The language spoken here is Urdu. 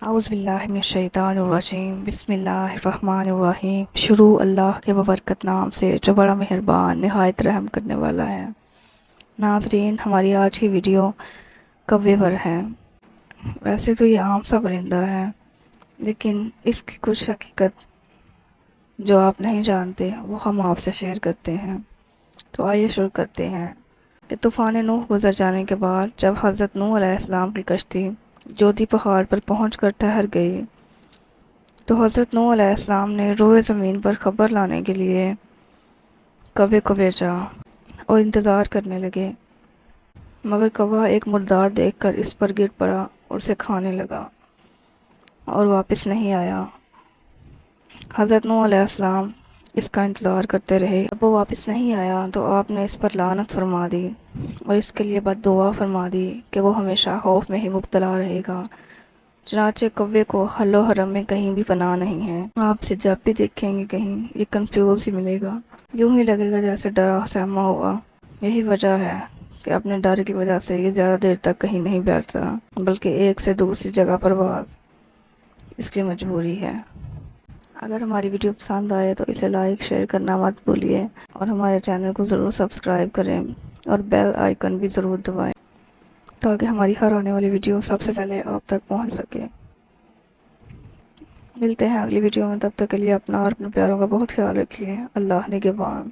اعوذ باللہ من الشیطان الرجیم بسم اللہ الرحمن الرحیم۔ شروع اللہ کے ببرکت نام سے جو بڑا مہربان نہایت رحم کرنے والا ہے۔ ناظرین، ہماری آج کی ویڈیو کوے پر ہے۔ ویسے تو یہ عام سا پرندہ ہے، لیکن اس کی کچھ حقیقت جو آپ نہیں جانتے وہ ہم آپ سے شیئر کرتے ہیں۔ تو آئیے شروع کرتے ہیں کہ طوفان نوح گزر جانے کے بعد جب حضرت نوح علیہ السلام کی کشتی جودی پہاڑ پر پہنچ کر ٹھہر گئی تو حضرت نوح علیہ السلام نے روئے زمین پر خبر لانے کے لیے کوے کو بھیجا اور انتظار کرنے لگے، مگر کوہ ایک مردار دیکھ کر اس پر گر پڑا اور اسے کھانے لگا اور واپس نہیں آیا۔ حضرت نوح علیہ السلام اس کا انتظار کرتے رہے۔ جب وہ واپس نہیں آیا تو آپ نے اس پر لعنت فرما دی اور اس کے لیے بد دعا فرما دی کہ وہ ہمیشہ خوف میں ہی مبتلا رہے گا۔ چنانچہ کوے کو حل و حرم میں کہیں بھی پناہ نہیں ہے۔ آپ سے جب بھی دیکھیں گے کہیں یہ کنفیوز ہی ملے گا، یوں ہی لگے گا جیسے ڈرا سہما ہوا۔ یہی وجہ ہے کہ اپنے ڈر کی وجہ سے یہ زیادہ دیر تک کہیں نہیں بیٹھتا، بلکہ ایک سے دوسری جگہ پرواز اس کی مجبوری ہے۔ اگر ہماری ویڈیو پسند آئے تو اسے لائک شیئر کرنا مت بھولیے اور ہمارے چینل کو ضرور سبسکرائب کریں اور بیل آئیکن بھی ضرور دبائیں تاکہ ہماری ہر آنے والی ویڈیو سب سے پہلے آپ تک پہنچ سکے۔ ملتے ہیں اگلی ویڈیو میں، تب تک کے لیے اپنا اور اپنے پیاروں کا بہت خیال رکھیے۔ اللہ نگہبان۔